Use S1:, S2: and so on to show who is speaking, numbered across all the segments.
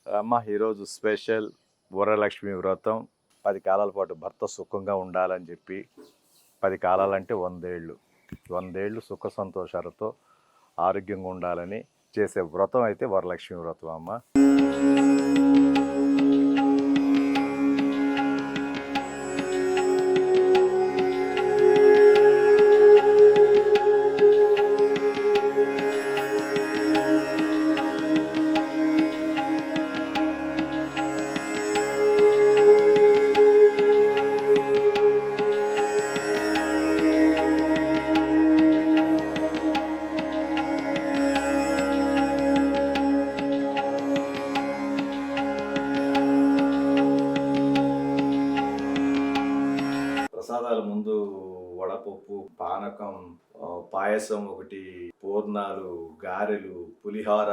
S1: అమ్మ ఈరోజు స్పెషల్ వరలక్ష్మి వ్రతం 10 కాలాల పాటు భర్త సుఖంగా ఉండాలని చెప్పి 10 కాలాలంటే 100 ఏళ్ళు 100 ఏళ్ళు సుఖ సంతోషాలతో ఆరోగ్యంగా ఉండాలని చేసే వ్రతం అయితే వరలక్ష్మి వ్రతం అమ్మ. ప్రసాదాల ముందు వడపప్పు, పానకం, పాయసం ఒకటి, పూర్ణాలు, గారెలు, పులిహోర.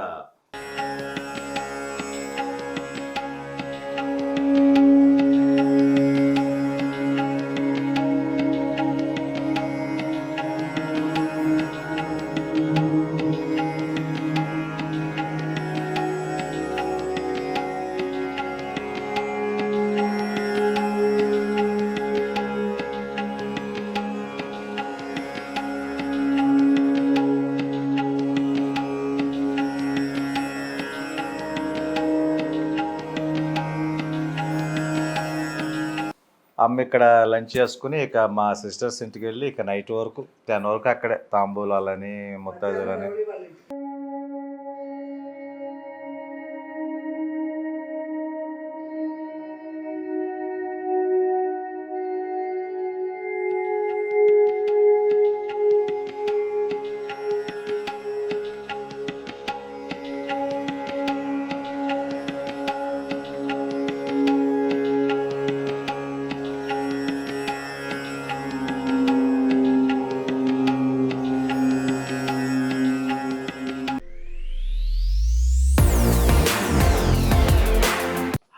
S1: అమ్మ ఇక్కడ లంచ్ చేసుకుని ఇక మా సిస్టర్స్ ఇంటికి వెళ్ళి ఇక నైట్ వరకు 10 వరకు అక్కడే తాంబూలాలని ముత్తైదులని.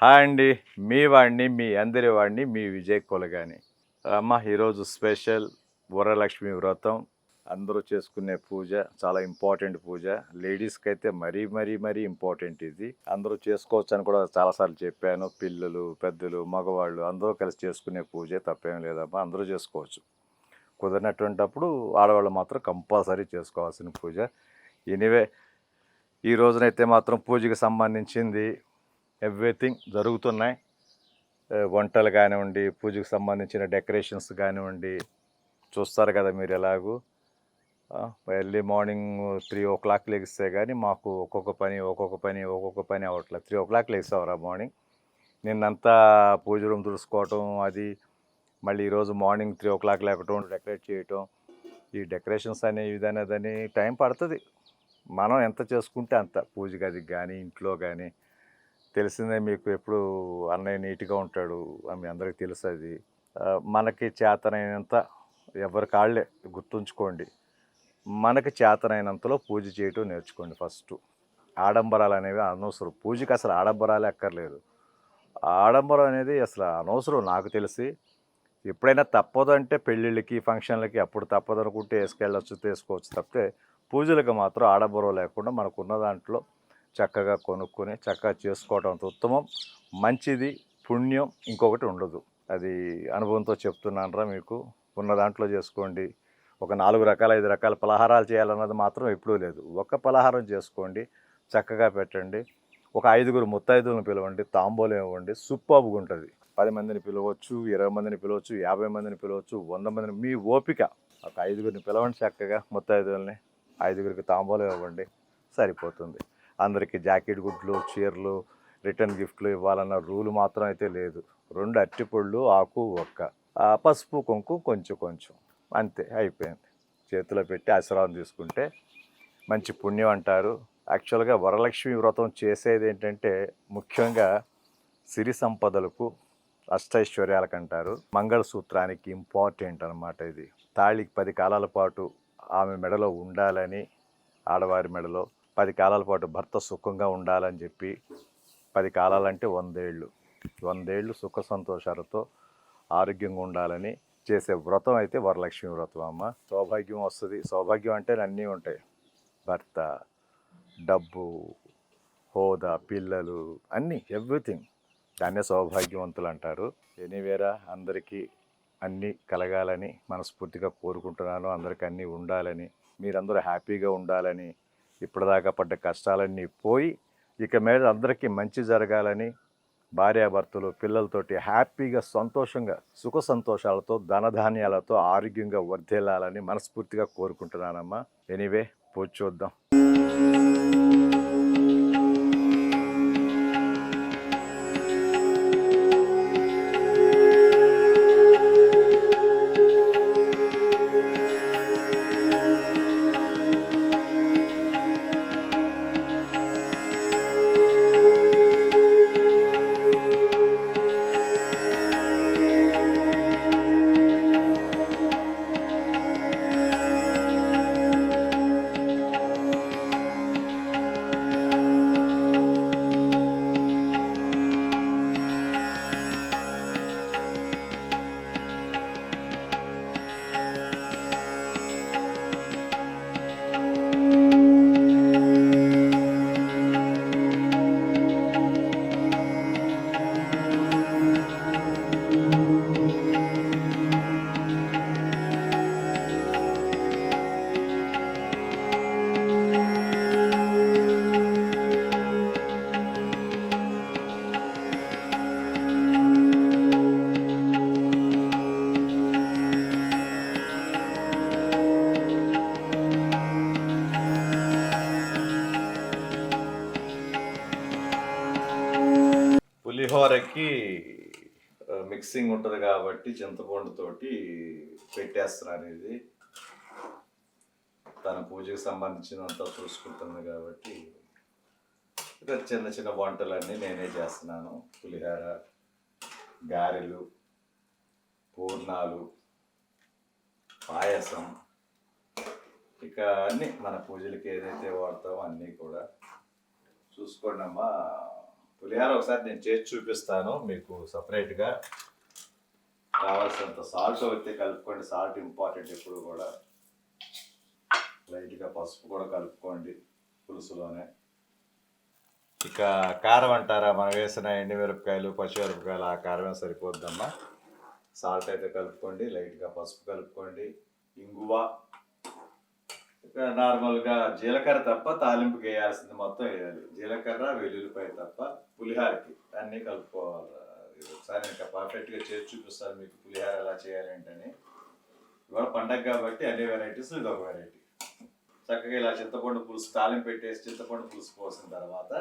S1: హాయ్ అండి, మీ వాడిని, మీ అందరి వాడిని, మీ విజయ్ కొలగాని. అమ్మ ఈరోజు స్పెషల్ వరలక్ష్మి వ్రతం. అందరూ చేసుకునే పూజ, చాలా ఇంపార్టెంట్ పూజ. లేడీస్కి అయితే మరీ మరీ మరీ ఇంపార్టెంట్ ఇది. అందరూ చేసుకోవచ్చు అని కూడా చాలాసార్లు చెప్పాను. పిల్లలు, పెద్దలు, మగవాళ్ళు అందరూ కలిసి చేసుకునే పూజే, తప్పేం లేదమ్మా, అందరూ చేసుకోవచ్చు. కుదిరినటువంటిప్పుడు ఆడవాళ్ళు మాత్రం కంపల్సరీ చేసుకోవాల్సిన పూజ. ఎనీవే ఈ రోజునైతే మాత్రం పూజకి సంబంధించింది ఎవ్రీథింగ్ జరుగుతున్నాయి. వంటలు కానివ్వండి, పూజకు సంబంధించిన డెకరేషన్స్ కానివ్వండి, చూస్తారు కదా మీరు ఎలాగూ. ఎర్లీ మార్నింగ్ 3 o'clock లెగిస్తే కానీ మాకు ఒక్కొక్క పని అవ్వట్లేదు. 3 o'clock లేసావురా మార్నింగ్. నిన్నంతా పూజ రూమ్ తుడుచుకోవటం, అది మళ్ళీ ఈరోజు మార్నింగ్ 3 o'clock లేకటం, డెకరేట్ చేయటం. ఈ డెకరేషన్స్ ఇదనేదని టైం పడుతుంది. మనం ఎంత చేసుకుంటే అంత, పూజ గదికి కానీ ఇంట్లో కానీ. తెలిసిందే మీకు, ఎప్పుడు అన్నయ్య నీట్గా ఉంటాడు, మీ అందరికీ తెలుసు అది. మనకి చేతనైనంత, ఎవరి కాళ్ళే గుర్తుంచుకోండి, మనకి చేతనైనంతలో పూజ చేయటం నేర్చుకోండి ఫస్ట్. ఆడంబరాలు అనేవి అనవసరం. పూజకి అసలు ఆడంబరాలే అక్కర్లేదు. ఆడంబరం అనేది అసలు అనవసరం నాకు తెలిసి. ఎప్పుడైనా తప్పదు అంటే పెళ్ళిళ్ళకి, ఫంక్షన్లకి అప్పుడు తప్పదు అనుకుంటే వేసుకెళ్ళచ్చు, తీసుకోవచ్చు. తప్పితే పూజలకు మాత్రం ఆడంబరం లేకుండా మనకున్న దాంట్లో చక్కగా కొనుక్కొని చక్కగా చేసుకోవడం అంత ఉత్తమం, మంచిది, పుణ్యం ఇంకొకటి ఉండదు. అది అనుభవంతో చెప్తున్నానరా మీకు. ఉన్న దాంట్లో చేసుకోండి. ఒక 4 రకాల 5 రకాల పలహారాలు చేయాలన్నది మాత్రం ఎప్పుడూ లేదు. ఒక పలహారం చేసుకోండి, చక్కగా పెట్టండి. ఒక 5 ముత్తైదులను పిలవండి, తాంబూలం ఇవ్వండి, సూపర్గా ఉంటుంది. 10 మందిని పిలవచ్చు, 20 మందిని పిలవచ్చు, 50 మందిని పిలవచ్చు, 100 మందిని, మీ ఓపిక. ఒక 5 పిలవండి చక్కగా ముత్తైదుల్ని, 5 తాంబూలం ఇవ్వండి, సరిపోతుంది. అందరికీ జాకెట్ గుడ్లు, చీరలు, రిటర్న్ గిఫ్ట్లు ఇవ్వాలన్న రూలు మాత్రం అయితే లేదు. 2 అరటిపళ్ళు, ఆకు, ఒక్క, పసుపు, కుంకుమ కొంచెం అంతే, అయిపోయింది. చేతిలో పెట్టి ఆశీర్వాదం తీసుకుంటే మంచి పుణ్యం అంటారు. యాక్చువల్గా వరలక్ష్మి వ్రతం చేసేది ఏంటంటే ముఖ్యంగా సిరి సంపదలకు, అష్టైశ్వర్యాలకు అంటారు. మంగళసూత్రానికి ఇంపార్టెంట్ అనమాట ఇది. తాళికి 10 కాలాల పాటు ఆమె మెడలో ఉండాలని, ఆడవారి మెడలో 10 కాలాల పాటు భర్త సుఖంగా ఉండాలని చెప్పి, 10 కాలాలంటే 100 ఏళ్ళు 100 ఏళ్ళు సుఖ సంతోషాలతో ఆరోగ్యంగా ఉండాలని చేసే వ్రతం అయితే వరలక్ష్మి వ్రతం అమ్మ. సౌభాగ్యం వస్తుంది. సౌభాగ్యం అంటే అన్నీ ఉంటాయి. భర్త, డబ్బు, హోదా, పిల్లలు, అన్నీ ఎవ్రీథింగ్. దాన్నే సౌభాగ్యవంతులు అంటారు. ఎనీవేరా, అందరికీ అన్నీ కలగాలని మనస్ఫూర్తిగా కోరుకుంటున్నాను. అందరికీ అన్నీ ఉండాలని, మీరందరూ హ్యాపీగా ఉండాలని, ఇప్పటిదాకా పడ్డ కష్టాలన్నీ పోయి ఇక మీద అందరికీ మంచి జరగాలని, భార్యాభర్తలు పిల్లలతోటి హ్యాపీగా సంతోషంగా సుఖ సంతోషాలతో ధనధాన్యాలతో ఆరోగ్యంగా వర్ధిల్లాలని మనస్ఫూర్తిగా కోరుకుంటున్నానమ్మా. ఎనీవే, పూజ చూద్దాం. పులిహోరకి మిక్సింగ్ ఉంటుంది కాబట్టి చింతపండుతోటి పెట్టేస్తున్నాను. ఇది తన పూజకి సంబంధించినంత చూసుకుంటుంది కాబట్టి ఇక చిన్న చిన్న వంటలన్నీ నేనే చేస్తున్నాను. పులిహోర, గారెలు, పూర్ణాలు, పాయసం, ఇక అన్నీ మన పూజలకి ఏదైతే వాడతామో అన్నీ కూడా చూసుకోండి అమ్మా. పులిహోర ఒకసారి నేను చేసి చూపిస్తాను మీకు సపరేట్గా. కావాల్సినంత సాల్ట్ అయితే కలుపుకోండి. సాల్ట్ ఇంపార్టెంట్ ఎప్పుడు కూడా. లైట్గా పసుపు కూడా కలుపుకోండి పులుసులోనే. ఇక కారం అంటారా, మనం వేసిన ఎండుమిరపకాయలు, పచ్చిమిరపకాయలు, ఆ కారమే సరిపోద్దమ్మా. సాల్ట్ అయితే కలుపుకోండి, లైట్గా పసుపు కలుపుకోండి, ఇంగువ, ఇక నార్మల్గా జీలకర్ర తప్ప తాలింపుకి వేయాల్సింది మొత్తం వేయాలి. జీలకర్ర, వెల్లుల్లిపాయ తప్ప పులిహోరకి అన్నీ కలుపుకోవాలి. ఒకసారి ఇంకా పర్ఫెక్ట్గా చేసి చూపిస్తాను మీకు పులిహోర ఎలా చేయాలంటని. ఇవాళ పండగ కాబట్టి అన్ని వెరైటీస్ ఇది ఒక వెరైటీ. చక్కగా ఇలా చింతపండు పులుసు తాలింపు పెట్టేసి చింతపండు పులుసు పోసిన తర్వాత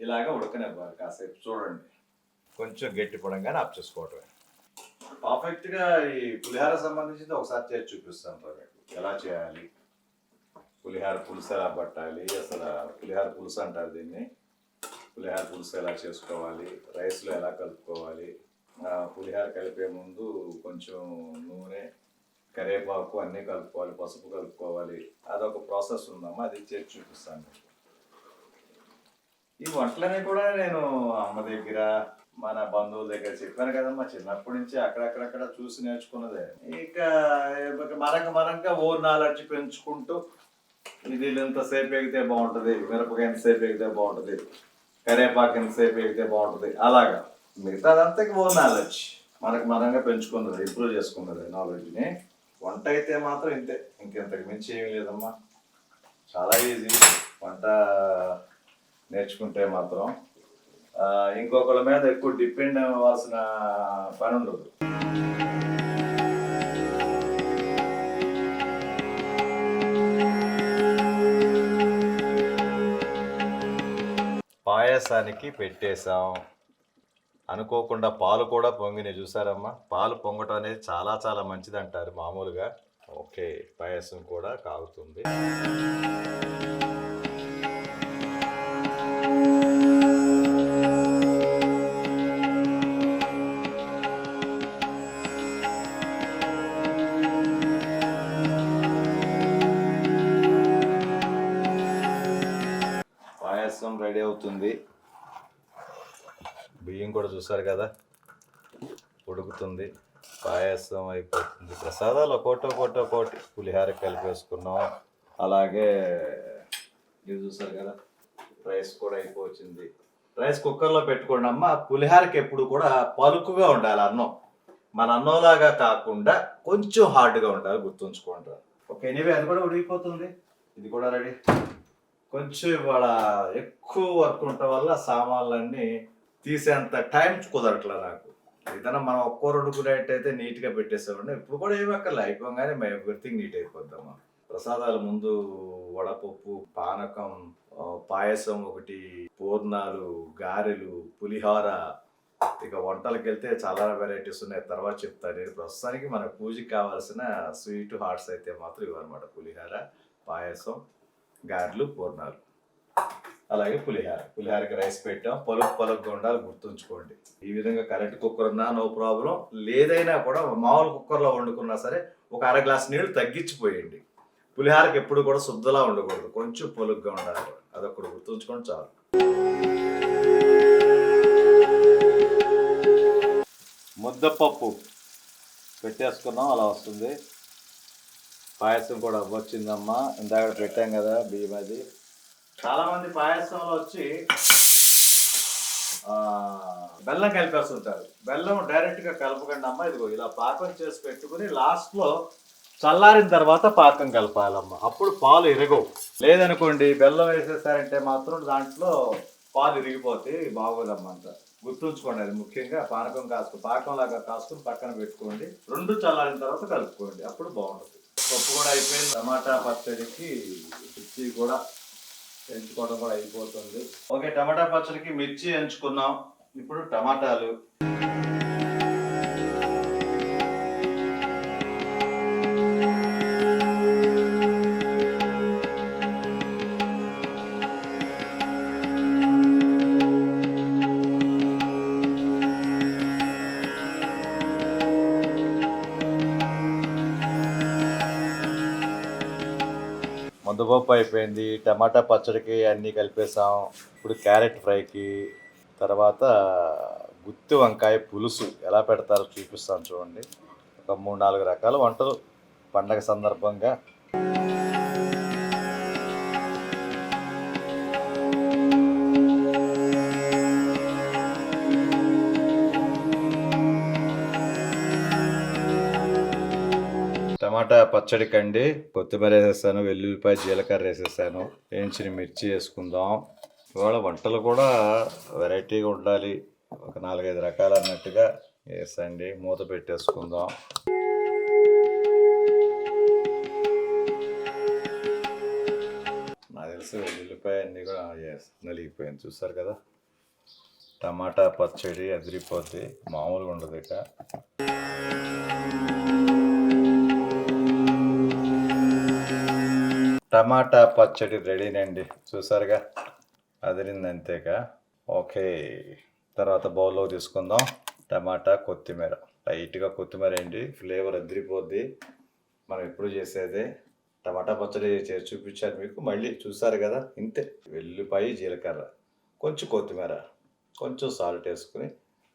S1: ఇలాగ ఉడకనివ్వాలి కాసేపు. చూడండి, కొంచెం గట్టి పడంగానే ఆఫ్ చేసుకోవటమే. పర్ఫెక్ట్గా ఈ పులిహోర సంబంధించింది ఒకసారి చేసి చూపిస్తాను మీకు ఎలా చేయాలి. పులిహోర పులుసు ఎలా పట్టాలి, అసలు పులిహోర పులుసు అంటారు దీన్ని. పులిహోర పులుసు ఎలా చేసుకోవాలి, రైస్లో ఎలా కలుపుకోవాలి, పులిహోర కలిపే ముందు కొంచెం నూనె, కరివేపాకు అన్నీ కలుపుకోవాలి, పసుపు కలుపుకోవాలి. అదొక ప్రాసెస్ ఉందమ్మా, అది చేసి చూపిస్తాను మీకు. ఈ వంటలనే కూడా నేను అమ్మ దగ్గర, మన బంధువుల దగ్గర చెప్పాను కదమ్మా, చిన్నప్పటి నుంచి అక్కడక్కడక్కడ చూసి నేర్చుకున్నదే. ఇక మనంగా ఓ నాలెడ్జ్ పెంచుకుంటూ ఇది ఎంతసేపు ఎగితే బాగుంటుంది, మిరపకాయ ఎంతసేపు ఎగితే బాగుంటుంది, కరివేపాకు ఎంతసేపు ఎగితే బాగుంటుంది, అలాగా మిగతా అదంతా ఓ నాలెడ్జ్ మనంగా పెంచుకున్నది, ఇంప్రూవ్ చేసుకున్నది నాలెడ్జ్ని. వంట అయితే మాత్రం ఇంతే, ఇంకెంతకు మించి ఏమీ లేదమ్మా. చాలా ఈజీ వంట నేర్చుకుంటే మాత్రం. ఇంకొకళ్ళ మీద ఎక్కువ డిపెండ్ అవ్వాల్సిన పని ఉండదు. పాయసానికి పెట్టేశాం. అనుకోకుండా పాలు కూడా పొంగినాయి, చూసారమ్మా. పాలు పొంగటం అనేది చాలా చాలా మంచిది అంటారు మామూలుగా. ఓకే, పాయసం కూడా కాగుతుంది. పాయసం రెడీ అవుతుంది. బియ్యం కూడా చూసారు కదా, ఉడుకుతుంది, పాయసం అయిపోతుంది. ప్రసాదాలు ఒక్కోటి పులిహోర కలిపేసుకున్నాం. అలాగే ఇవి చూసారు కదా, రైస్ కూడా అయిపోతుంది. రైస్ కుక్కర్లో పెట్టుకోండి అమ్మ. పులిహారకి ఎప్పుడు కూడా పలుకుగా ఉండాలి అన్నం. మన అన్నంలాగా కాకుండా కొంచెం హార్డ్గా ఉండాలి, గుర్తుంచుకోండి. ఓకే, ఎనీవే అది కూడా ఉడికిపోతుంది. ఇది కూడా రెడీ. కొంచెం ఇవాళ ఎక్కువ వర్క్ ఉండటం వల్ల సామాన్లన్నీ తీసేంత టైం కుదరట్లే నాకు. ఏదైనా మనం ఒక్కో వండుకునేట్టయితే నీట్గా పెట్టేసామండి. ఇప్పుడు కూడా ఏమి అక్కర్లే, అయిపోగానే ఎవ్రీథింగ్ నీట్ అయిపోద్దామా. ప్రసాదాల ముందు వడపప్పు, పానకం, పాయసం ఒకటి, పూర్ణాలు, గారెలు, పులిహోర. ఇక వంటలకు వెళ్తే చాలా వెరైటీస్ ఉన్నాయి, తర్వాత చెప్తాను. నేను ప్రస్తుతానికి మన పూజకి కావాల్సిన స్వీట్ హాట్స్ అయితే మాత్రం ఇవన్నమాట. పులిహోర, పాయసం, గారెలు, పూర్ణాలు, అలాగే పులిహోరకి రైస్ పెట్టాం. పలుకుగా ఉండాలి, గుర్తుంచుకోండి. ఈ విధంగా కరెంట్ కుక్కర్ ఉన్నా నో ప్రాబ్లం. లేదైనా కూడా మామూలు కుక్కర్లో వండుకున్నా సరే ఒక అర గ్లాస్ నీళ్ళు తగ్గించిపోయండి. పులిహోరకి ఎప్పుడు కూడా శుద్ధలా ఉండకూడదు, కొంచెం పలుకుగా ఉండాలి. అదొకటి గుర్తుంచుకోండి చాలు. ముద్దపప్పు పెట్టేసుకున్నాం, అలా వస్తుంది. పాయసం కూడా వచ్చిందమ్మా, ఇందాక పెట్టాం కదా బియ్యం. అది చాలా మంది పాయసంలో వచ్చి బెల్లం కలిపేస్తుంటారు. బెల్లం డైరెక్ట్గా కలపకండి అమ్మ. ఇదిగో ఇలా పాకం చేసి పెట్టుకుని లాస్ట్లో చల్లారిన తర్వాత పాకం కలపాలమ్మ, అప్పుడు పాలు ఇరగవు. లేదనుకోండి బెల్లం వేసేసారంటే మాత్రం దాంట్లో పాలు ఇరిగిపోతే బాగోదమ్మ అంత. గుర్తుంచుకోండి, అది ముఖ్యంగా పాకంలాగా కాసుకుని పక్కన పెట్టుకోండి. రెండు చల్లారిన తర్వాత కలుపుకోండి, అప్పుడు బాగుంటుంది. పప్పు కూడా అయిపోయింది. టమాటా పచ్చడికి మిర్చి కూడా ఎంచుకోవడం కూడా అయిపోతుంది. ఓకే, టమాటా పచ్చడికి మిర్చి ఎంచుకున్నాం. ఇప్పుడు టమాటాలు, ముద్దపప్పు అయిపోయింది. టమాటా పచ్చడికి అన్నీ కలిపేసాం. ఇప్పుడు క్యారెట్ ఫ్రైకి, తర్వాత గుత్తి వంకాయ పులుసు ఎలా పెడతారో చూపిస్తాను చూడండి. ఒక 3-4 రకాల వంటలు పండగ సందర్భంగా. టమాటా పచ్చడికండి కొత్తిమీర వేసేసాను, వెల్లుల్లిపాయ, జీలకర్ర వేసేసాను, వేయించిన మిర్చి వేసుకుందాం. ఇవాళ వంటలు కూడా వెరైటీగా ఉండాలి, ఒక 4-5 రకాలు అన్నట్టుగా వేసండి. మూత పెట్టేసుకుందాం. నాకు తెలిసి వెల్లుల్లిపాయ అన్నీ కూడా నలిగిపోయింది, చూసారు కదా. టమాటా పచ్చడి అదిరిపోద్ది, మామూలుగా ఉండదు. ఇక టమాటా పచ్చడి రెడీనండి, చూసారుగా, అదిరింది అంతేగా. ఓకే, తర్వాత బౌల్లో తీసుకుందాం. టమాటా, కొత్తిమీర, లైట్గా కొత్తిమీర అండి, ఫ్లేవర్ అదిరిపోద్ది. మనం ఎప్పుడు చేసేదే. టమాటా పచ్చడి చేసి చూపించాను మీకు, మళ్ళీ చూసారు కదా, ఇంతే. వెల్లుల్లిపాయ, జీలకర్ర, కొంచెం కొత్తిమీర, కొంచెం సాల్ట్ వేసుకుని,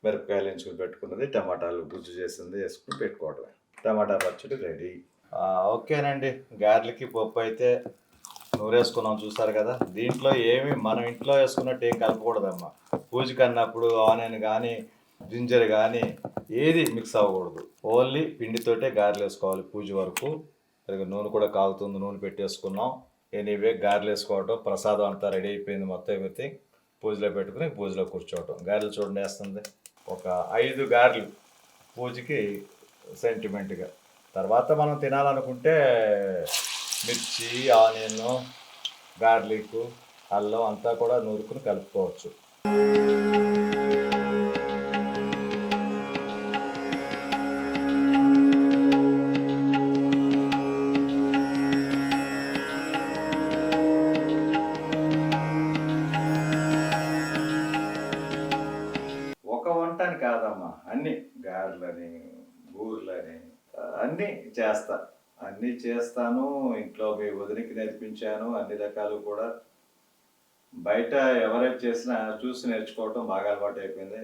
S1: మిరపకాయలు ఎంచుకుని పెట్టుకున్నది, టమాటాలు గుజ్జు చేసింది వేసుకుని పెట్టుకోవడమే. టమాటా పచ్చడి రెడీ. ఓకేనండి, గార్లిక్ పప్పు అయితే నూరేసుకున్నాం, చూసారు కదా. దీంట్లో ఏమి మనం ఇంట్లో వేసుకున్నట్టు ఏం కలపకూడదమ్మా. పూజకి అన్నప్పుడు ఆనియన్ కానీ జింజర్ కానీ ఏది మిక్స్ అవ్వకూడదు. ఓన్లీ పిండితోటే గారెలు వేసుకోవాలి పూజ వరకు. నూనె కూడా కాగుతుంది, నూనె పెట్టేసుకున్నాం. ఎనీవే గారెలు వేసుకోవటం, ప్రసాదం అంతా రెడీ అయిపోయింది, మొత్తం ఎవ్రీథింగ్. పూజలో పెట్టుకుని పూజలో కూర్చోవటం. గారెలు చూడండి వేస్తుంది, ఒక 5 గారెలు పూజకి సెంటిమెంట్గా. తర్వాత మనం తినాలనుకుంటే మిర్చి, ఆనియన్, గార్లిక్, అల్లం అంతా కూడా నూరుకుని కలుపుకోవచ్చు. ఒక వంటని కాదమ్మా, అన్ని గారెలని, బూర్లని అన్నీ చేస్తాను. ఇంట్లో మీ వదినికి నేర్పించాను, అన్ని రకాలు కూడా. బయట ఎవరైతే చేసినా చూసి నేర్చుకోవటం బాగా అలవాటు అయిపోయింది.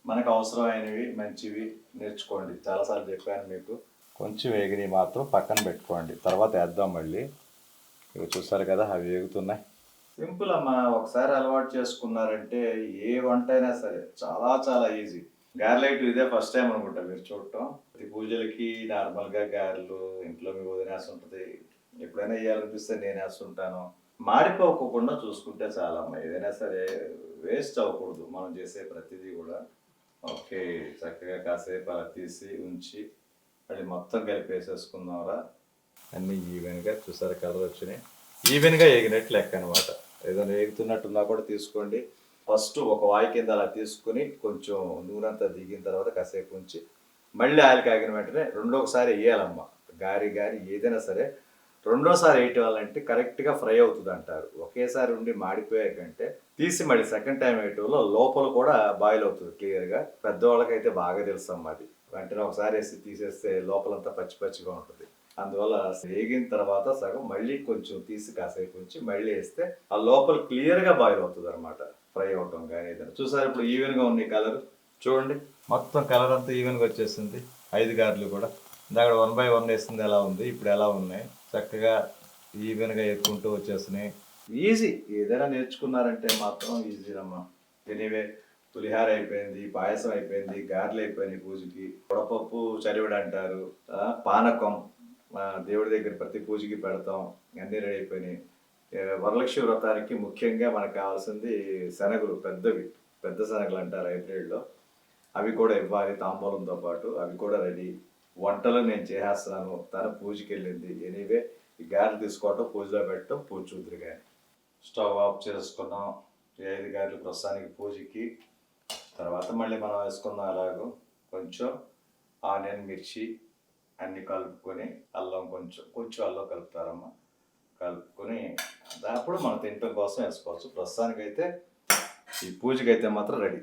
S1: మనకు అవసరమైనవి మంచివి నేర్చుకోండి, చాలాసార్లు చెప్పాను మీకు. కొంచెం వేగిని మాత్రం పక్కన పెట్టుకోండి, తర్వాత వేద్దాం మళ్ళీ. ఇవి చూసారు కదా, అవి వేగుతున్నాయి. సింపుల్ అమ్మా. ఒకసారి అలవాటు చేసుకున్నారంటే ఏ వంట అయినా సరే చాలా చాలా ఈజీ. గారెలైట్ ఇదే ఫస్ట్ టైం అనుకుంటా మీరు చూడటం. ప్రతి పూజలకి నార్మల్‌గా గారెలు ఇంట్లో మీ వదినేస్తుంటది. ఎప్పుడైనా ఎయ్యాలనిపిస్తే నేనేస్తుంటాను. మాడిపోకోకుండా చూసుకుంటే చాలమ్మా. ఏదైనా సరే వేస్ట్ అవ్వకూడదు మనం చేసే ప్రతిదీ గూడా. ఓకే. చక్కగా కాసేపు అలా తీసి ఉంచి మళ్ళీ మొత్తం కలిపేసేసుకుందాంరా. అన్నీ ఈవెన్‌గా చూసారా కలర్ వచ్చినాయి. ఈవెన్‌గా ఏగినట్టు లెక్క అనమాట. ఏదైనా ఏగుతున్నట్టున్నా కూడా తీసుకోండి. ఫస్ట్ ఒక వాయి కింద అలా తీసుకొని కొంచెం నూనెంతా దిగిన తర్వాత కాసేపు ఉంచి మళ్ళీ ఆయిల్ కాగిన వెంటనే రెండోసారి వేయాలమ్మా. గారి ఏదైనా సరే రెండోసారి వేయటం వల్ల అంటే కరెక్ట్గా ఫ్రై అవుతుంది అంటారు. ఒకేసారి ఉండి మాడిపోయే కంటే తీసి మళ్ళీ సెకండ్ టైం వేయటం వల్ల లోపల కూడా బాయిల్ అవుతుంది క్లియర్గా. పెద్దవాళ్ళకైతే బాగా తెలుసమ్మా అది. వెంటనే ఒకసారి వేసి తీసేస్తే లోపలంతా పచ్చి పచ్చిగా ఉంటుంది. అందువల్ల వేగిన తర్వాత సగం మళ్ళీ కొంచెం తీసి కాసేపు ఉంచి మళ్ళీ వేస్తే ఆ లోపల క్లియర్గా బాయిల్ అవుతుంది అనమాట. ఫ్రై అవటం కానీ ఏదైనా చూసారు. ఇప్పుడు ఈవెన్గా ఉంది కలర్ చూడండి. మొత్తం కలర్ అంతా ఈవెన్గా వచ్చేసింది. 5 గారెలు కూడా ఇందాక 1 by 1 వేసింది ఎలా ఉంది, ఇప్పుడు ఎలా ఉన్నాయి. చక్కగా ఈవెన్గా ఎక్కుంటూ వచ్చేస్తున్నాయి. ఈజీ. ఏదైనా నేర్చుకున్నారంటే మాత్రం ఈజీ అమ్మా. ఎనీవే పులిహార అయిపోయింది, పాయసం అయిపోయింది, గారెలు అయిపోయినాయి పూజకి. వడపప్పు చలివిడి అంటారు, పానకం దేవుడి దగ్గర ప్రతి పూజకి పెడతాం. అన్నీ రెడీ అయిపోయినాయి. వరలక్ష్మి వ్రతానికి ముఖ్యంగా మనకు కావాల్సింది శనగలు, పెద్ద శనగలు అంటారు హైబ్రిడ్లో. అవి కూడా ఇవ్వాలి తాంబూలంతో పాటు. అవి కూడా రెడీ. వంటలు నేను చేసేస్తున్నాను. తను పూజకి వెళ్ళింది. ఎనీవే ఈ గారెలు తీసుకోవటం, పూజలో పెట్టడం, పూజ చూద్దరు కానీ. స్టవ్ ఆఫ్ చేసుకున్నాం. 5 గారెలు ప్రస్తుతానికి పూజకి. తర్వాత మళ్ళీ మనం వేసుకుందాం. అలాగూ కొంచెం ఆనియన్, మిర్చి అన్నీ కలుపుకొని అల్లం కొంచెం అల్లం కలుపుతారమ్మా. కలుపుకొని అప్పుడు మనం తినటం కోసం వేసుకోవచ్చు. ప్రస్తుతానికైతే ఈ పూజకైతే మాత్రం రెడీ.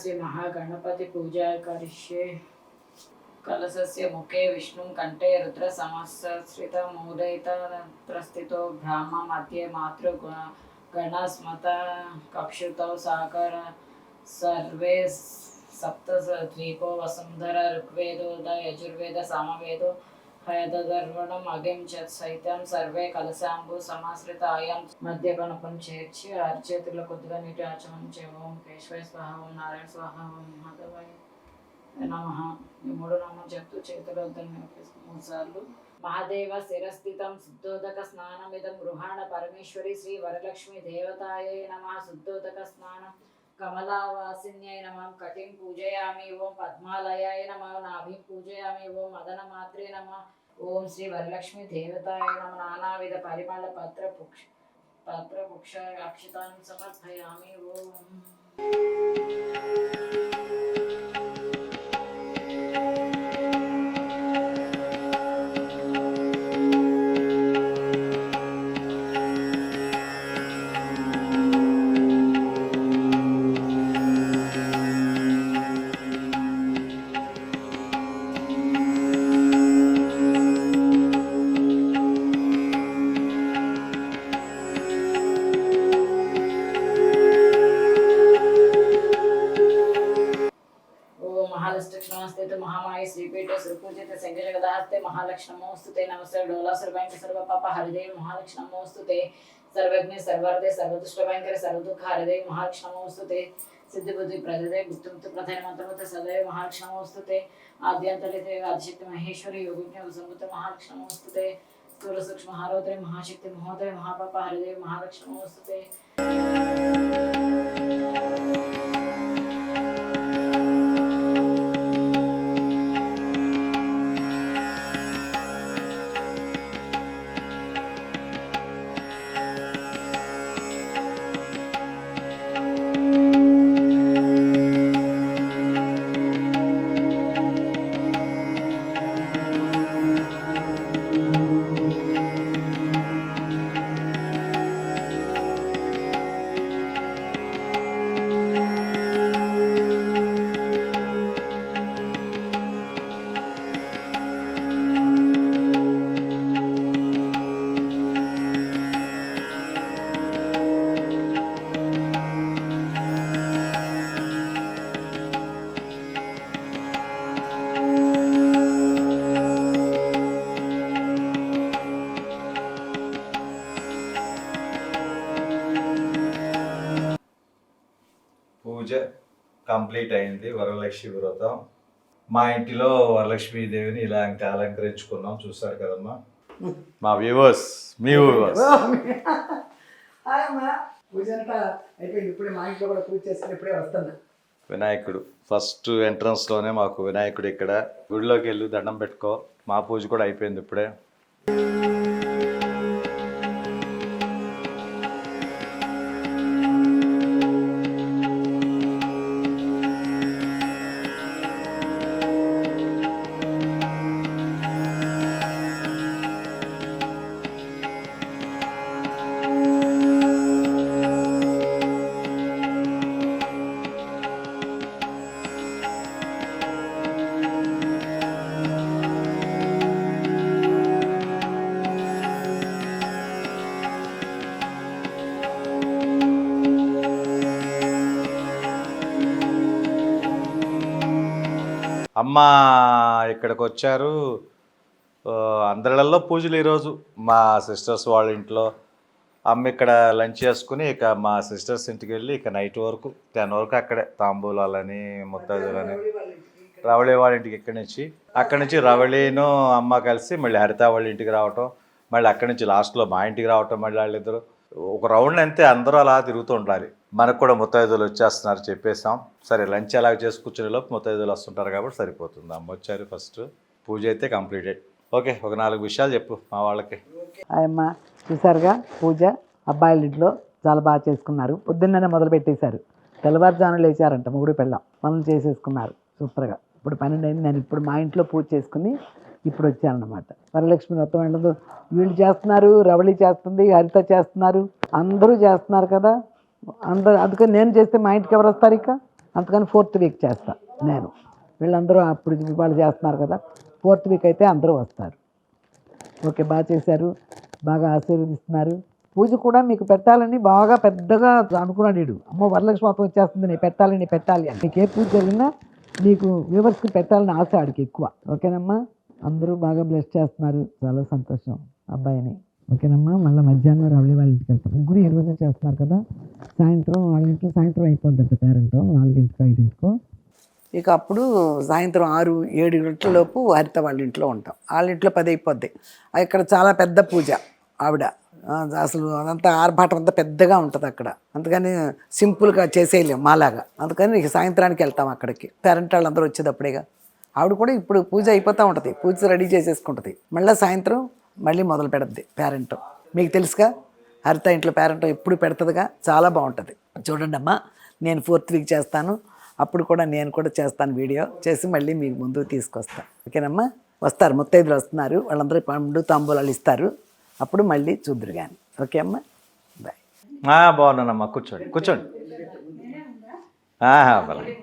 S2: శ్రీ మహాగణపతి పూజా కరిష్యే. కలశస్య ముఖే విష్ణుం కంఠే రుద్ర సమస్తశ్రితమూదయితత్రస్థితో బ్రాహ్మ మధ్యే మాతృ గణస్మత కక్షుతౌ సాకర సర్వే సప్త ద్వీపో వసుంధర ఋగ్వేదో యజుర్వేద సామవేదో హయదర్వణం అగిం సైతం సర్వే కలశాంబు సమాశ్రిత ఆయం మధ్య కనుపం చేర్చి అరిచేతుల్లో కొద్దిగా నీటి ఆచమనం ఓం కేశవాయ స్వాహ, ఓం నారాయణ స్వాహ, ఓం మాధవాయ నమః. ఈ 3 నామం చెప్తూ చేతులు వద్దని 3 సార్లు. మహాదేవ శిరస్థితం శుద్ధోదక స్నానమిదం గృహాణ పరమేశ్వరి శ్రీ వరలక్ష్మి దేవతాయే నమః. శుద్ధోదక స్నానం కమలావాసిన్యై నమః. కటిం పూజయామి. ఓం పద్మాలయాయ నమః. నాభిం పూజయామి. ఓం మదనమాత్రే నమః. ఓం శ్రీ వరలక్ష్మి దేవతాయ నమః. నానావిధ పరిమళ పత్రపుక్ష అక్షతాన్ని సమర్పయామి. ఓం महामाय श्रीपीठे सुपूजित संगजगदास्ते महालक्ष्मोस्तुते नमस्ते डोलासुर भयंकर सर्व पाप हरिदेव महालक्ष्मोस्तुते सर्वज्ञ सर्वरदे सर्वदुष्ट भयंकर सर्वदुख हरिदेव महालक्ष्मोस्तुते सिद्धि बुद्धि प्रदे गुप्तमुक्त प्रधान मंत्रमुक्त सदैव महालक्ष्मोस्तुते आद्यंतरिते आदिशक्ति महेश्वरी योगिज्ञ संभूत महालक्ष्मोस्तुते स्थूल सूक्ष्म हारोदय महाशक्ति महोदय महापाप हरिदेव महालक्ष्मोस्तुते।
S1: కంప్లీట్ అయింది వరలక్ష్మి వ్రతం. మా ఇంటిలో వరలక్ష్మీదేవిని ఇలా ఇంకా అలంకరించుకున్నాం. చూసారు కదమ్మా మా వ్యూవర్స్, మీ వ్యూవర్స్.
S3: పూజ అంతా అయిపోయింది. ఇప్పుడే మా ఇంట్లో కూడా పూజ చేసుకుని ఇప్పుడే వస్తున్నా.
S1: వినాయకుడు ఫస్ట్ ఎంట్రన్స్లోనే మాకు వినాయకుడు ఇక్కడ. గుడిలోకి వెళ్ళి దండం పెట్టుకో. మా పూజ కూడా అయిపోయింది ఇప్పుడే. అమ్మ ఇక్కడికి వచ్చారు. అందరిలో పూజలు ఈరోజు. మా సిస్టర్స్ వాళ్ళ ఇంట్లో అమ్మ ఇక్కడ లంచ్ చేసుకుని ఇక మా సిస్టర్స్ ఇంటికి వెళ్ళి ఇక నైట్ వరకు 10 వరకు అక్కడే తాంబూలాలని ముత్తైదులని. రవళి వాళ్ళ ఇంటికి అక్కడి నుంచి రవళిను అమ్మ కలిసి మళ్ళీ హరిత వాళ్ళ ఇంటికి రావటం, మళ్ళీ అక్కడి నుంచి లాస్ట్లో మా ఇంటికి రావటం. మళ్ళీ వాళ్ళిద్దరు ఒక రౌండ్ అంతే, అందరూ అలా తిరుగుతూ ఉండాలి. మనకు కూడా ముత్తైదులు వచ్చేస్తున్నారు చెప్పేసాం. సరే లంచ్ అలా చేసి కూర్చునే లోపు ముత్తైదులు వస్తుంటారు కాబట్టి సరిపోతుంది. అమ్మ వచ్చారు ఫస్ట్. పూజ అయితే కంప్లీటెడ్. ఓకే, ఒక 4 విషయాలు చెప్పు మా వాళ్ళకి.
S3: అయ్యమ్మ చూసారుగా పూజ అబ్బాయిల ఇంట్లో చాలా బాగా చేసుకున్నారు. పొద్దున్నే మొదలు పెట్టేశారు. తెల్లవారుజామున లేచారంట మొగుడు పిల్లం, మనం చేసేసుకున్నారు సూపర్గా. ఇప్పుడు 12 అయింది. నేను ఇప్పుడు మా ఇంట్లో పూజ చేసుకుని ఇప్పుడు వచ్చానన్నమాట. వరలక్ష్మి వ్రతం వెళ్ళదు, వీళ్ళు చేస్తున్నారు, రవళి చేస్తుంది, హరిత చేస్తున్నారు, అందరూ చేస్తున్నారు కదా. అందుకని నేను చేస్తే మా ఇంటికి ఎవరు వస్తారు ఇక. అందుకని 4th వీక్ చేస్తా నేను. వీళ్ళందరూ అప్పుడు వాళ్ళు చేస్తున్నారు కదా, 4th వీక్ అయితే అందరూ వస్తారు. ఓకే, బాగా చేశారు, బాగా ఆశీర్వదిస్తున్నారు. పూజ కూడా మీకు పెట్టాలని బాగా పెద్దగా అనుకున్నాడు వీడు. అమ్మో వరలక్ష్మి వ్రతం వచ్చేస్తుంది, నేను పెట్టాలి అని. మీకు ఏ పూజ జరిగినా మీకు వ్యూవర్స్కి పెట్టాలని ఆశ ఆడికి ఎక్కువ. ఓకేనమ్మా, అందరూ బాగా బ్లెస్ చేస్తున్నారు, చాలా సంతోషం అబ్బాయిని. ఓకేనమ్మా, మళ్ళీ మధ్యాహ్నం రవళి వాళ్ళ ఇంటికి వెళ్తాం. ముగ్గురు 7 రోజులు చేస్తున్నారు కదా. సాయంత్రం వాళ్ళ ఇంట్లో సాయంత్రం అయిపోద్దంట పేరెంట్ 4ంటికో 5ంటికో. ఇక అప్పుడు సాయంత్రం 6-7 గంటలలోపు హరిత వాళ్ళ ఇంట్లో ఉంటాం. వాళ్ళ ఇంట్లో 10 అయిపోద్ది. ఇక్కడ చాలా పెద్ద పూజ ఆవిడ. అసలు అదంతా ఆర్భాటం అంతా పెద్దగా ఉంటుంది అక్కడ. అందుకని సింపుల్గా చేసేయలేం మాలాగా. అందుకని ఇక సాయంత్రానికి వెళ్తాం అక్కడికి. పేరెంట్ వాళ్ళందరూ వచ్చేటప్పుడేగా. ఆవిడ కూడా ఇప్పుడు పూజ అయిపోతూ ఉంటుంది, పూజ రెడీ చేసేసుకుంటుంది. మళ్ళీ సాయంత్రం మళ్ళీ మొదలు పెడద్ది పేరెంట్. మీకు తెలుసుగా హరిత ఇంట్లో పేరెంట్ ఎప్పుడు పెడుతుందిగా, చాలా బాగుంటుంది. చూడండి అమ్మా, నేను 4th వీక్ చేస్తాను. అప్పుడు కూడా నేను కూడా చేస్తాను, వీడియో చేసి మళ్ళీ మీకు ముందుకు తీసుకొస్తాను. ఓకేనమ్మా, వస్తారు ముత్తైదులు వస్తున్నారు, వాళ్ళందరూ పండు తాంబూలాలు ఇస్తారు. అప్పుడు మళ్ళీ చూద్దరు కానీ. ఓకే అమ్మా, బాయ్.
S1: బాగున్నానమ్మా, కూర్చోండి. పర్లేదు.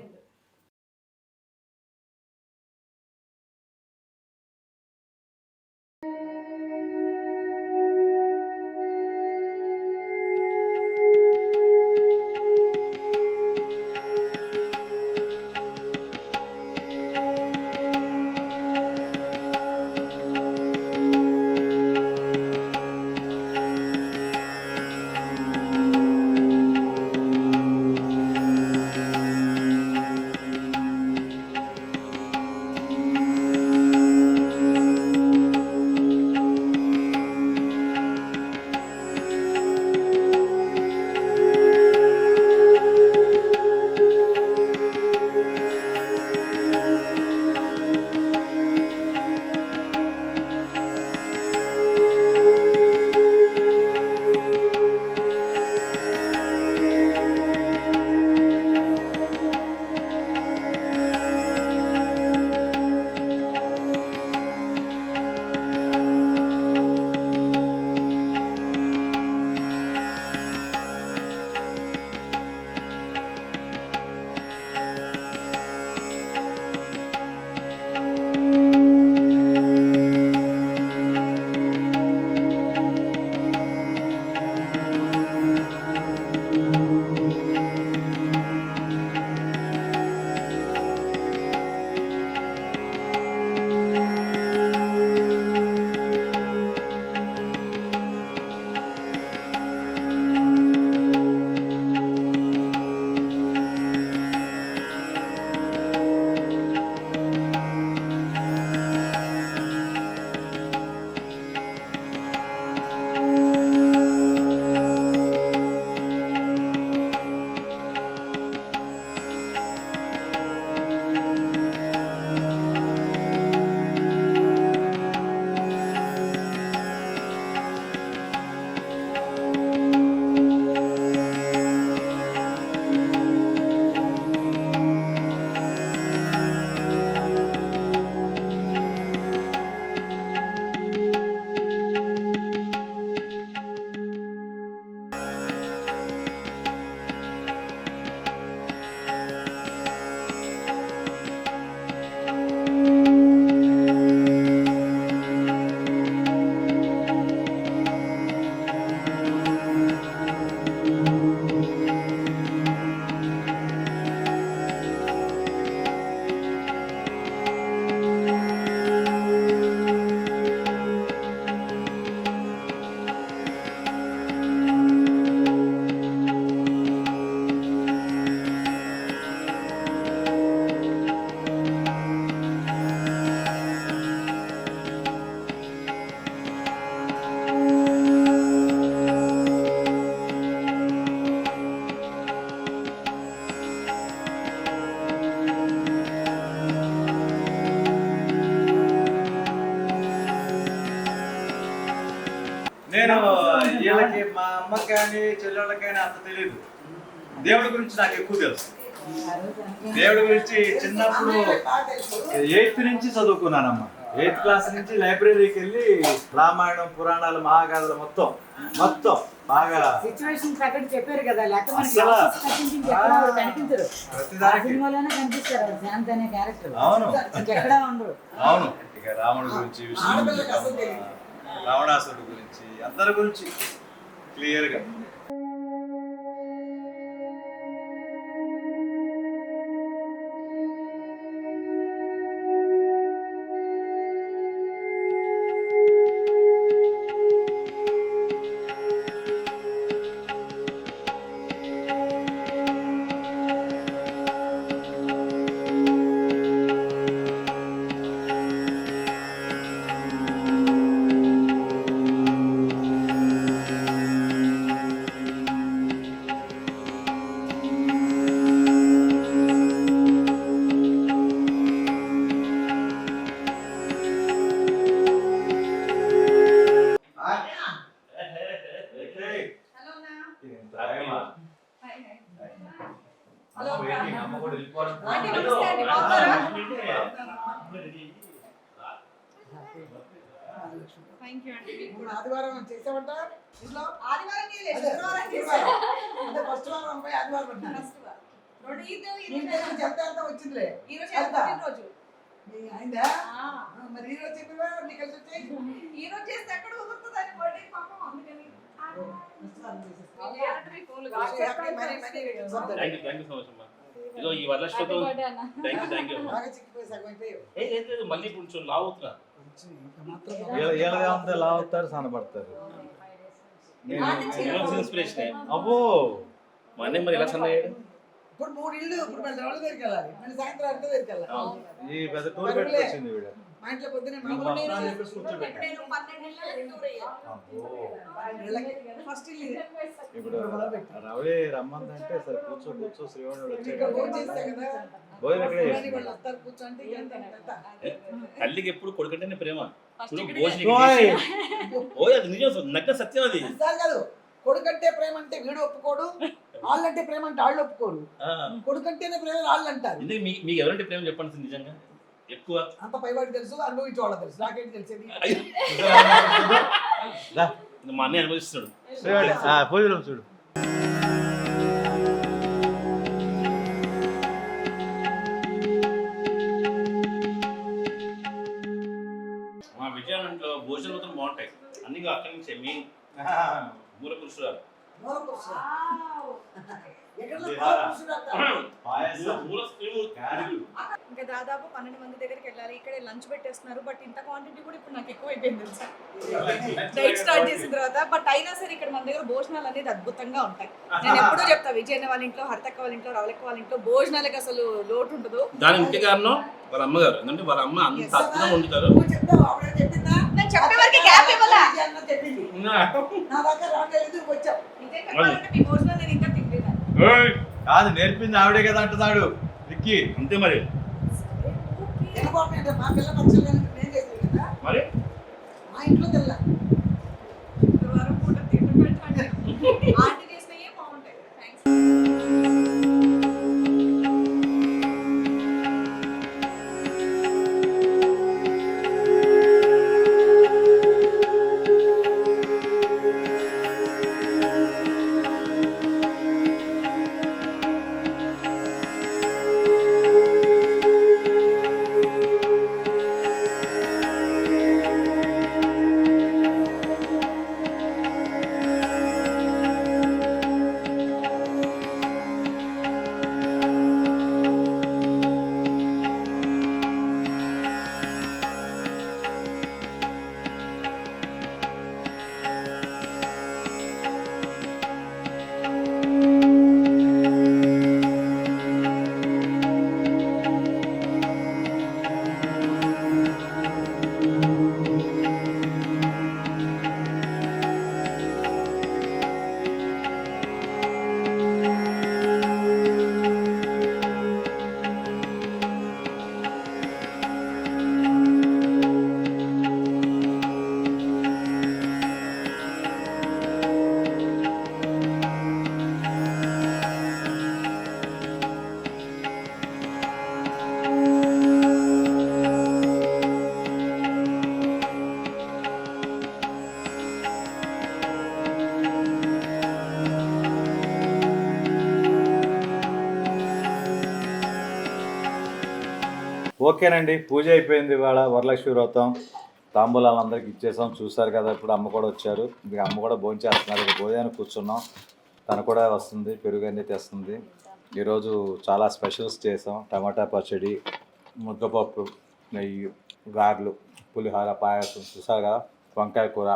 S1: నేను వీళ్ళకి మా అమ్మకి కానీ చెల్లెళ్ళకి కానీ అంత తెలియదు. దేవుడి గురించి నాకు ఎక్కువ తెలుసు. దేవుడి గురించి చిన్నప్పుడు 8th నుంచి చదువుకున్నానమ్మా. 8th క్లాస్ నుంచి లైబ్రరీకి వెళ్ళి రామాయణం, పురాణాలు, మహాగాథలు మొత్తం బాగా
S2: సిచ్యువేషన్ ప్రకటన చెప్పారు కదా, లేకపోతే
S1: అసలు
S2: కనిపించరు.
S1: ప్రతిదానికి
S2: సినిమాలోనే కనిపిస్తారు శాంతి అనే క్యారెక్టర్.
S1: అవును
S2: ఎక్కడా ఉండరు.
S1: అవును. ఇక రాముడి గురించి, విష్ణువు గురించి, రావణాసురుడి గురించి, అందరి గురించి క్లియర్గా.
S4: ఆదివారం చేసామంట ఇంట్లో. ఆదివారం చేయలేదు, శుక్రవారం చేశాను. అంటే ఫస్ట్ వారం అమ్మాయి ఆదివారం పెట్టాను. చెప్తా వచ్చిందిలే. ఈ రోజు అయిందా? మరి ఈ రోజు చెప్పివా నీకు కలిసి వచ్చాయి. ఈ రోజు చేస్తే ఎక్కడ కుదురుతుంది అని బర్త్డే పాపం అందుకని.
S5: ఇదో ఈ వరలక్ష్మితో
S4: బాగా చిక్కిపోయి సగం అయిపోయావు.
S5: లేదు మళ్ళీ కొంచెం లావు అవుతున్నా.
S1: వీళ్ళగా ఉంటే లావుతారు, సన్నపడతారు.
S5: ఇన్స్పిరేషన్
S1: అబ్బో
S5: మా అన్నయ్య మరి ఎలా సన్నయ్యాడు.
S4: ఇప్పుడు 3 ఇళ్ళు, ఇప్పుడు మళ్ళీ ఎవరి దగ్గరికి వెళ్ళాలి, మళ్ళీ సాయంత్రం అంతా దగ్గరికి వెళ్ళాలి.
S1: ఈ పెద్ద టూర్ పెట్టుకొచ్చింది వీడు.
S4: మా ఇంట్లో పొద్దునే ఫస్ట్ ఇల్లు ఇది.
S1: ఇప్పుడు రవి రమ్మందంటే సరే కూర్చో శ్రీవాణి
S4: ఇక్కడ భోజనం చేస్తా కదా,
S1: భోజనం ఎక్కడే
S4: కానీ వాళ్ళు వస్తారు కూర్చోంటే
S5: తల్లికి ఎప్పుడు కొడుకంటేనే ప్రేమ. ఇప్పుడు
S1: ఓయ్.
S5: అది నిజం, నగ్న సత్యం అది.
S4: కాదు. కొడుకంటే ప్రేమ అంటే వీడు ఒప్పుకోడు, వాళ్ళంటే ప్రేమ అంటే వాళ్ళు ఒప్పుకోరు. కొడుకంటేనే ప్రేమ వాళ్ళు అంటారు.
S5: ఎందుకు మీకు ఎవరంటే ప్రేమ చెప్పండి నిజంగా ఎక్కువ.
S4: అంత పైవాడికి తెలుసు, అనుభవించే వాళ్ళకి తెలుసు, నాకేంటి తెలిసేది.
S5: మా అన్నయ్య అనుభవిస్తున్నాడు.
S1: భోజనం చూడు.
S5: మా విజయనగరంలో భోజనం మాత్రం బాగుంటాయి అన్ని. అక్కడి నుంచే మెయిన్ మూల పురుషురాలు.
S4: మూల పురుషుడు. ఎక్కడ మూల పురుషుడు అంటారు?
S5: మూల స్త్రీమూర్తి.
S6: ఇంకా దాదాపు 12 మంది దగ్గరికి వెళ్ళాలి. ఇక్కడే లంచ్ పెట్టేస్తున్నారు, బట్ ఇంత క్వాంటిటీ కూడా ఇప్పుడు నాకు ఎక్కువ అయిపోయింది తెలుసా డైట్ స్టార్ట్ చేసిన తర్వాత. బట్ అయినా సరే ఇక్కడ మన దగ్గర భోజనాలు అనేది అద్భుతంగా ఉంటాయి. నేను ఎప్పుడూ చెప్తా, విజయన్న వాళ్ళ ఇంట్లో, హర్తక్క వాళ్ళ ఇంట్లో, రవలక్క వాళ్ళ ఇంట్లో భోజనాలకు అసలు లోటు ఉండదు.
S5: దాని ముఖ్య కారణం వాళ్ళ అమ్మగారు. ఎందుకంటే వాళ్ళ అమ్మ అంత అద్భుతంగా వండుతారు.
S4: నువ్వు చెప్తావు, ఆవిడ చెప్పిందా?
S6: నేను చెప్పే వరకు గ్యాప్ ఇవ్వాలా?
S4: ఇది అన్న చెప్పింది. నా దగ్గర రాలేదు, వచ్చావు.
S6: నిజం చెప్పాలంటే మీ భోజనాలు నేను ఇంకా తినలేదా?
S1: కాదు, నేర్పింది ఆవిడే కదా అంటున్నాడు విక్కీ.
S5: అంతే మరి.
S4: వెళ్ళిపోవటం అంటే మా పిల్ల పచ్చళ్ళు నేను చేసాను కదా,
S5: మరి
S4: మా ఇంట్లో తెల్ల.
S6: శుక్రవారం పూట తిండి పెట్టండి. ఆంటీ చేసినవి బాగుంటాయి. థ్యాంక్స్.
S1: ఓకేనండి, పూజ అయిపోయింది ఇవాళ వరలక్ష్మి వ్రతం. తాంబూలాలు అందరికి ఇచ్చేసాం. చూసారు కదా, ఇప్పుడు అమ్మ కూడా వచ్చారు. ఇక అమ్మ కూడా భోజనం చేస్తున్నారు. ఇక భోజనానికి కూర్చున్నాం. తను కూడా వస్తుంది, పెరుగు అన్నీ తెస్తుంది. ఈరోజు చాలా స్పెషల్స్ చేసాం. టమాటా పచ్చడి, ముద్దపప్పు, నెయ్యి, గారెలు, పులిహోర, పాయసం, చూసారు కదా, వంకాయ కూర,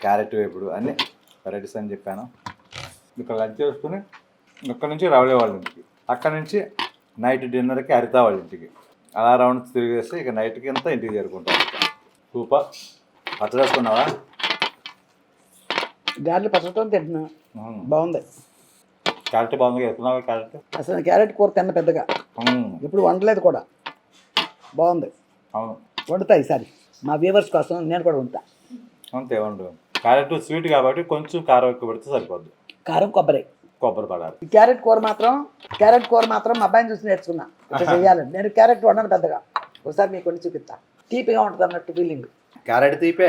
S1: క్యారెట్ వేపుడు అన్నీ వెరైటీస్ అని చెప్పాను. ఇక్కడ లంచ్ చేసుకుని ఇక్కడ నుంచి రావలే వాళ్ళ ఇంటికి, అక్కడ నుంచి నైట్ డిన్నర్కి హరిత వాళ్ళ ఇంటికి, అలా రౌండ్ తిరిగేసి ఇక నైట్కి అంతా ఇంటికి చేరుకుంటాం. సూపర్. పచ్చడి వేసుకున్నావా?
S3: గారెలు పచ్చడితో తింటున్నా, బాగుంది.
S1: క్యారెట్ బాగుంది. వేసుకున్నావా క్యారెట్?
S3: అసలు క్యారెట్ కూర తిన్న పెద్దగా ఇప్పుడు వండలేదు కూడా, బాగుంది.
S1: అవును,
S3: వండుతా ఈసారి మా వ్యూవర్స్ కోసం నేను కూడా వండుతా.
S1: అంతే వండు. క్యారెట్ స్వీట్ కాబట్టి కొంచెం కారం ఎక్కువ పెడితే సరిపోద్ది.
S3: కారం కొబ్బరి
S1: పడాలి.
S3: ఈ క్యారెట్ కూర మాత్రం మా అబ్బాయిని చూసి నేర్చుకున్నా ఇట్లా చేయాలని. నేను క్యారెట్ వండను పెద్దగా, ఒకసారి మీకు కొన్ని చూపిస్తా. తీపిగా ఉంటుంది అన్నట్టు ఫీలింగ్.
S1: క్యారెట్ తీపే,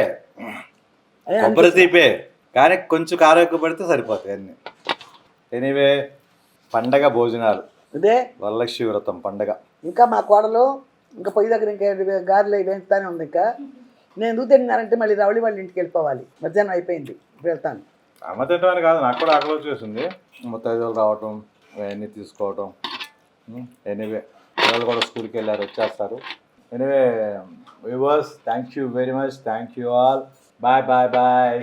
S1: కొబ్బరి తీపే, కానీ కొంచెం కారం ఎక్కువ పెడితే సరిపోతాయి అన్నీ. ఎనీవే, పండగ భోజనాలు,
S3: ఇదే
S1: వరలక్ష్మి వ్రతం పండగ.
S3: ఇంకా మా కోడలు ఇంకా పొయ్యి దగ్గర ఇంకా గారెలు వేస్తానే ఉంది. ఇంకా నేను ఎందుకు తిన్నానంటే మళ్ళీ రవళి వాళ్ళ ఇంటికి వెళ్ళిపోవాలి. మధ్యాహ్నం అయిపోయింది, ఇప్పుడు వెళ్తాను.
S1: అమ్మ తింటామని కాదు, నాకు కూడా ఆకలి వచ్చేసింది. ముత్తైదులు రావటం, అవన్నీ తీసుకోవటం. ఎనీవే, పిల్లలు కూడా స్కూల్కి వెళ్ళారు, వచ్చేస్తారు. Anyway viewers, thank you very much. Thank you all. Bye bye bye.